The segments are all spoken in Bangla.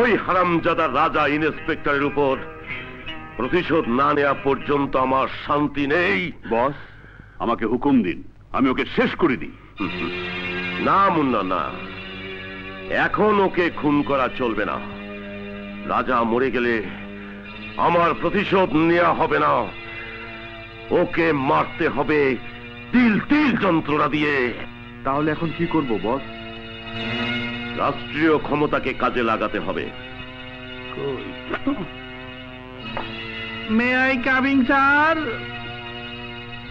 ওই হারামজাদা রাজা ইন্সপেক্টরের উপর প্রতিশোধ না নেওয়া পর্যন্ত আমার শান্তি নেই। বস, আমাকে হুকুম দিন, আমি ওকে শেষ করে দিই। না মুন্না, না, এখন ওকে খুন করা চলবে না। রাজা মরে গেলে আমার প্রতিশোধ নেওয়া হবে না। ওকে মারতে হবে তিল তিল যন্ত্রণা দিয়ে। তাহলে এখন কি করব বস? রাষ্ট্রীয় ক্ষমতাকে কাজে লাগাতে হবে। May I coming sir?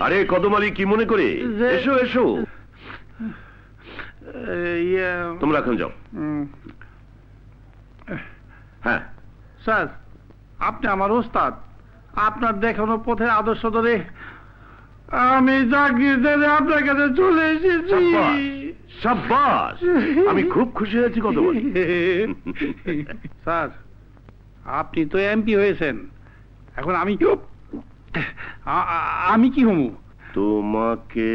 আরে কদম আলী, কি মনে করে? এসো এসো, তোমরা এখন যাও। হ্যাঁ স্যার, আপনি আমার ওস্তাদ। আপনার দেখানো পথের আদর্শ ধরে আমি চাকরি ছেড়ে আপনার কাছে চলে এসেছি। সাব্বাস, আমি খুব খুশি হয়েছি কদম আলী। স্যার, আপনি তো এমপি হয়েছেন, এখন আমি কি হমু? তোমাকে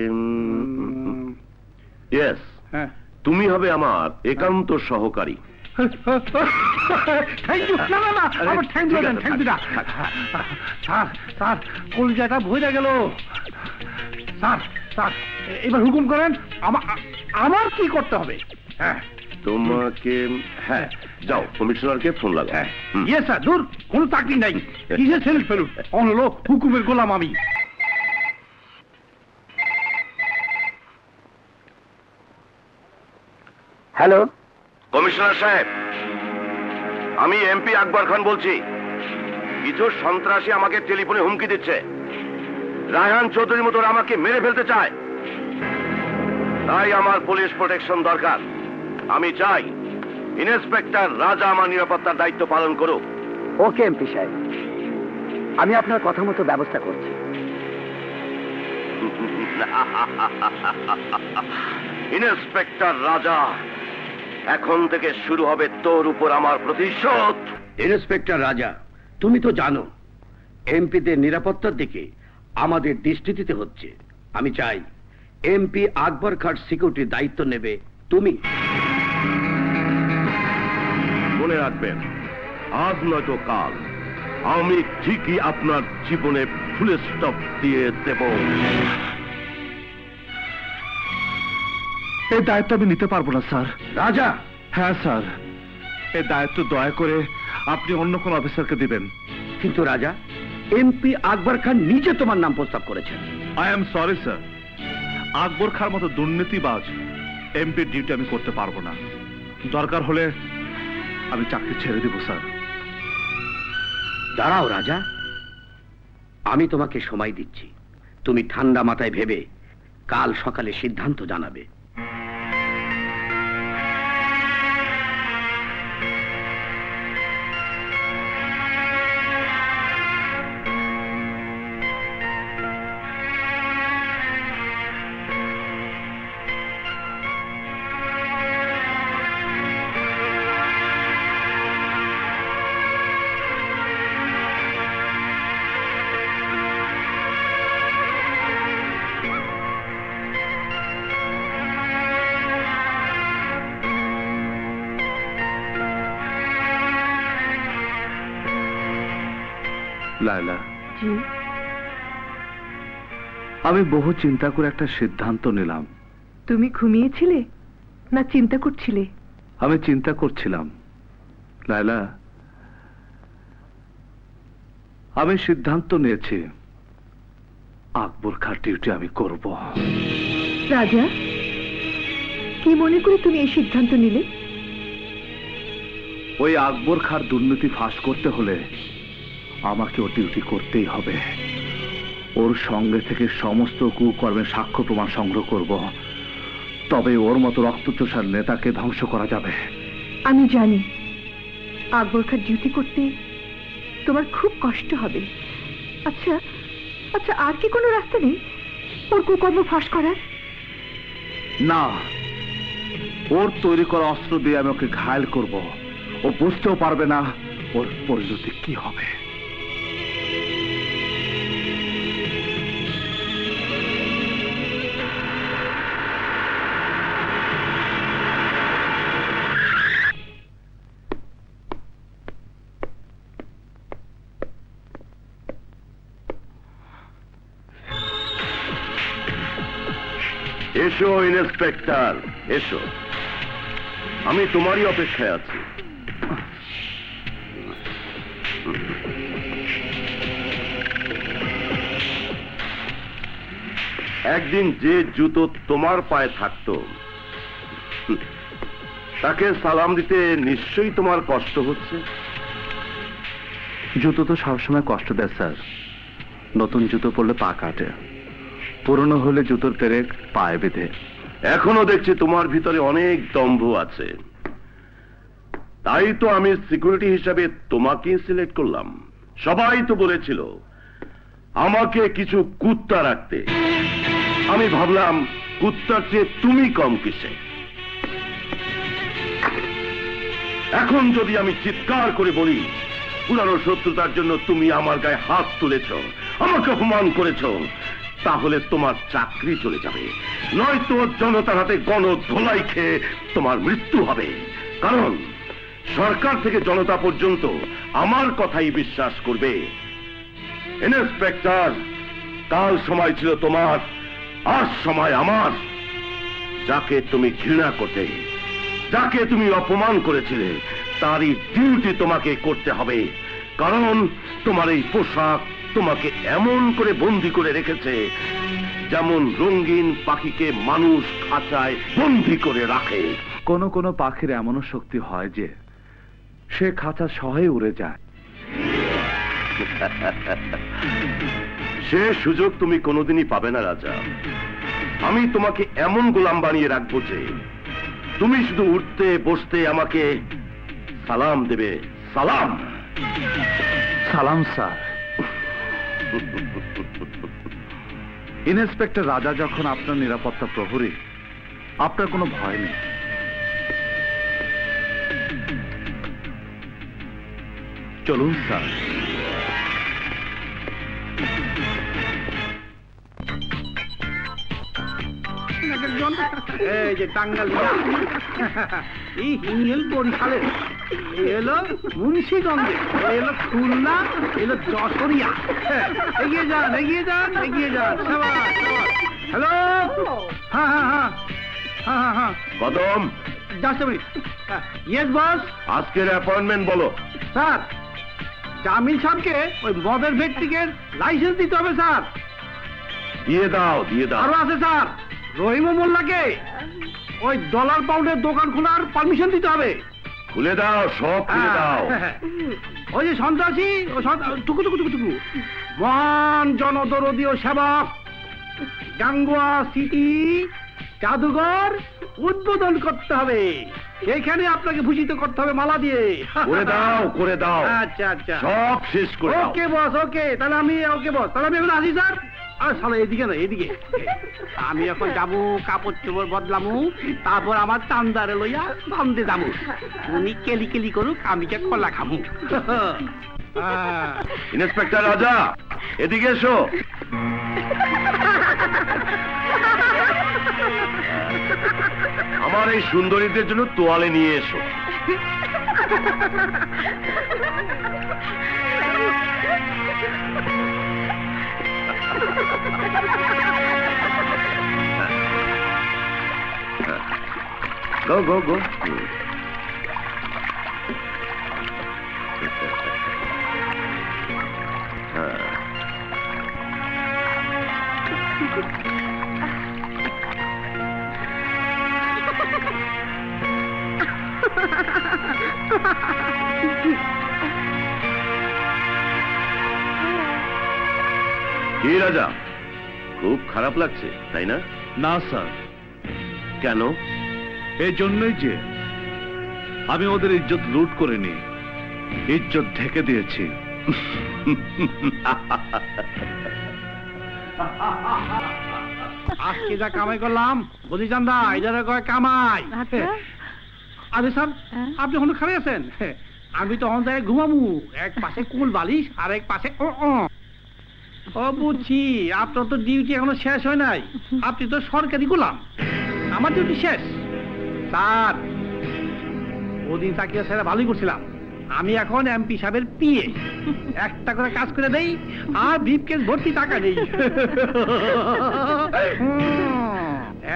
ইয়েস, হ্যাঁ, তুমি হবে আমার একান্ত সহকারী। Thank you. না না না, আমার থ্যাংক ইউ দেন, থ্যাংক ইউ না। স্যার স্যার, কলজাটা ভইরা গেল। স্যার স্যার, এবার হুকুম করেন, আমার কি করতে হবে? হ্যাঁ, তোমাকে, হ্যাঁ, যাও কমিশনারকে ফোন লাগাও। হ্যাঁ, ইয়ে স্যার, দূর, কোনো চাকরি নাই, কিসের সেলফ ফেলুন, হলো হুকুমের গোলাম আমি। হ্যালো, কমিশনার সাহেব, আমি এমপি আকবর খান বলছি। কিছু সন্ত্রাসী আমাকে টেলিফোনে হুমকি দিচ্ছে। রায়হান চৌধুরীর মতো আমাকে মেরে ফেলতে চায়। তাই আমার পুলিশ প্রোটেকশন দরকার। আমি চাই ইন্সপেক্টর রাজা আমার নিরাপত্তার দায়িত্ব পালন করুক। ওকে এমপি সাহেব, আমি আপনার কথা মতো ব্যবস্থা করছি। ইন্সপেক্টর রাজা, এখন থেকে শুরু হবে তোর উপর আমার প্রতিশোধ। ইন্সপেক্টর রাজা, তুমি তো জানো এমপিদের নিরাপত্তার দিকে আমাদের দৃষ্টি দিতে হচ্ছে। আমি চাই এমপি আকবর খান সিকিউরিটির দায়িত্ব নেবে তুমি। মনে রাখবেন, আজ নয়তো কাল আমি ঠিকই আপনার জীবনে ফুল স্টপ দিয়ে দেব। এই দায়িত্ব আমি নিতে পারবো না স্যার। রাজা, হ্যাঁ স্যার, এই দায়িত্ব দয়া করে আপনি অন্য কোন অফিসারকে দিবেন। কিন্তু রাজা, এমপি আকবর খান নিজে তোমার নাম প্রস্তাব করেছেন। আই এম সরি স্যার, আকবর খার মতো দুর্নীতিবাজ এমপির ডিউটি আমি করতে পারবো না। দরকার হলে আমি চাকরি ছেড়ে দেব স্যার। দাঁড়াও রাজা, আমি তোমাকে সময় দিচ্ছি। তুমি ঠান্ডা মাথায় ভেবে কাল সকালে সিদ্ধান্ত জানাবে। লায়লা, আমি বহু চিন্তা করে একটা সিদ্ধান্ত নিলাম। তুমি ঘুমিয়েছিলে না চিন্তা করছিলে? আমি চিন্তা করছিলাম। লায়লা, আমি সিদ্ধান্ত নিয়েছি আকবর খার ডিউটি আমি করব। রাজা, কি মনে করে তুমি এই সিদ্ধান্ত নিলে? ওই আকবর খার দুর্নীতি ফাঁস করতে হলে আমাকে ও ডিউটি করতেই হবে। ওর সঙ্গে থেকে সমস্ত কুকর্মের সাক্ষ্য প্রমাণ সংগ্রহ করব, তবে ওর মতো রক্তচোষার নেতাকে ধ্বংস করা যাবে। আমি জানি আকবর খার ডিউটি করতে তোমার খুব কষ্ট হবে। আচ্ছা আচ্ছা, আর কি কোনো রাস্তা নেই ওর কুকর্ম ফাঁস করার? না, ওর তৈরি করা অস্ত্র দিয়ে আমি ওকে ঘায়েল করব। ও বুঝতেও পারবে না ওর পরিণতি কি হবে। এসো ইন্সপেক্টর, এসো। আমি তোমারই অপেক্ষায় আছি। একদিন যে জুতো তোমার পায়ে থাকতো তাকে সালাম দিতে নিশ্চয়ই তোমার কষ্ট হচ্ছে। জুতো তো সবসময় কষ্ট দেয় স্যার। নতুন জুতো পরলে পা কাটে, পুরনো হলে জুতোর পেরেক পায়ে বেঁধে। এখনো দেখছি তোমার ভিতরে অনেক দম্ভ আছে। তাই তো আমি সিকিউরিটি হিসাবে তোমাকে সিলেক্ট করলাম। সবাই তো বলেছিল আমাকে কিছু কুত্তা রাখতে। আমি ভাবলাম কুত্তার চেয়ে তুমি কম কিসে। এখন যদি আমি চিৎকার করে বলি পুরানো শত্রুতার জন্য তুমি আমার গায়ে হাত তুলেছ, আমাকে অপমান করেছ, তাহলে তোমার চাকরি চলে যাবে, নয়তো জনতার হাতে গণধোলাই খেয়ে তোমার মৃত্যু হবে। কারণ সরকার থেকে জনতা পর্যন্ত আমার কথাই বিশ্বাস করবে। ইন্সপেক্টর, কাল সময় ছিল তোমার, আজ সময় আমার। যাকে তুমি ঘৃণা করতে, যাকে তুমি অপমান করেছিলে, তারই ডিউটি তোমাকে করতে হবে। কারণ তোমার এই পোশাক তোমাকে এমন করে বন্দি করে রেখেছে যেমন রঙিন পাখিকে মানুষ খাঁচায় বন্দি করে রাখে। কোনো কোনো পাখির এমনও শক্তি হয় যে সে খাঁচা সহে উড়ে যায়। সে সুযোগ তুমি কোনোদিনই পাবে না রাজা। আমি তোমাকে এমন গোলাম বানিয়ে রাখবো যে তুমি শুধু উঠতে বসতে আমাকে সালাম দেবে। সালাম। সালাম স্যার। ইন্সপেক্টর রাজা যখন আপনার নিরাপত্তা প্রহরী, আপনার কোনো ভয় নেই। চলুন স্যার। এই যে টাঙ্গাল এই হিঙ্গেল বরিশালের, এই হলো মুন্সিগঞ্জে, এই হলো খুলনা, এই হলো যশোরিয়া। এগিয়ে যান, এগিয়ে যান, এগিয়ে যান। হ্যালো, হ্যাঁ হ্যাঁ হ্যাঁ হ্যাঁ হ্যাঁ হ্যাঁ, কদম, জাস্ট মিনিট। Yes boss. আজকের অ্যাপয়েন্টমেন্ট বলো। স্যার, জামিল সাহেবকে ওই মদের ব্যক্তিকে লাইসেন্স দিতে হবে স্যার। দিয়ে দাও, দিয়ে দাও। আরো আছে স্যার, রহিম মোল্লাকে ওই ডলার পাউন্ডের দোকান খোলার পারমিশন দিতে হবে। খুলে দাও, সব খুলে দাও। ওই যে সন্ত্রাসী, টুকু টুকু টুকু টুকু মহান জনদরদীয় সেবক গাঙ্গুয়া সিটি জাদুঘর উদ্বোধন করতে হবে। সেইখানে আপনাকে ভূষিত করতে হবে মালা দিয়ে। করে দাও, করে দাও। আচ্ছা আচ্ছা, সব শেষ করে দাও। ওকে বস, ওকে। তাহলে আমি ওকে বস, তাহলে আমি এখন আসি স্যার। আর সালা এদিকে না, এদিকে। আমি এখন যাবো, কাপড় চোপড় বদলামু, তারপর আমার চান্দারে লইয়া বান্ধে যাবো। উনি কেলি কেলি করুক, আমি কে কলা খামু। ইন্সপেক্টর রাজা, এদিকে এসো। আমার এই সুন্দরীদের জন্য তোয়ালে নিয়ে এসো। Go, go, go. কি রাজা, খুব খারাপ লাগছে তাই না? না স্যার। কেন? এই জন্যই যে আমি ওদের ইজ্জত লুট করে নি, ইজ্জত ঢেকে দিয়েছি। আজকে যা কামাই করলাম বলি চান্দা, এটারে কয় কামাই। আরে স্যার, আপনি এখন খালি আছেন? আমি তখন যাই ঘুমামু, এক পাশে কুল বালিশ আর এক পাশে ও বুঝছি। আপনার তো ডিউটি এখনো শেষ হয় নাই, আপনি তো সরকারি গোলাম, আমার ডিউটি শেষ। স্যার, ওদিন চাকরি ছেড়ে ভালোই করছিলাম। আমি এখন এমপি সাহেবের পিএ, একটা করে কাজ করে দেই আর ব্রিফকেস ভর্তি টাকা নেই।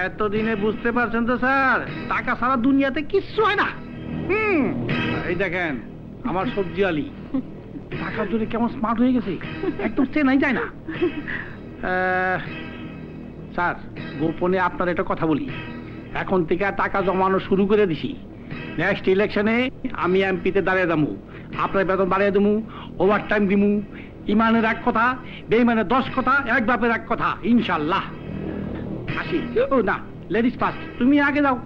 এতদিনে বুঝতে পারছেন তো স্যার, টাকা ছাড়া দুনিয়াতে কিচ্ছু হয় না। এই দেখেন আমার সবজি আলি টাকার জন্য কেমন স্মার্ট হয়ে গেছে, একদম চেনাই যায় না। স্যার গোপনে আপনার একটা কথা বলি, এখন থেকে টাকা জমানো শুরু করে দিছি। নেক্সট ইলেকশনে আমি এমপিতে দাঁড়িয়ে যাবো, আপনার বেতন বাড়িয়ে দেবো, ওভার টাইম দিমু। ইমানের এক কথা, বেইমানের 10 কথা, এক বাপের এক কথা, ইনশাল্লাহ। আসি। ও না, লেডিস ফার্স্ট, তুমি আগে যাও।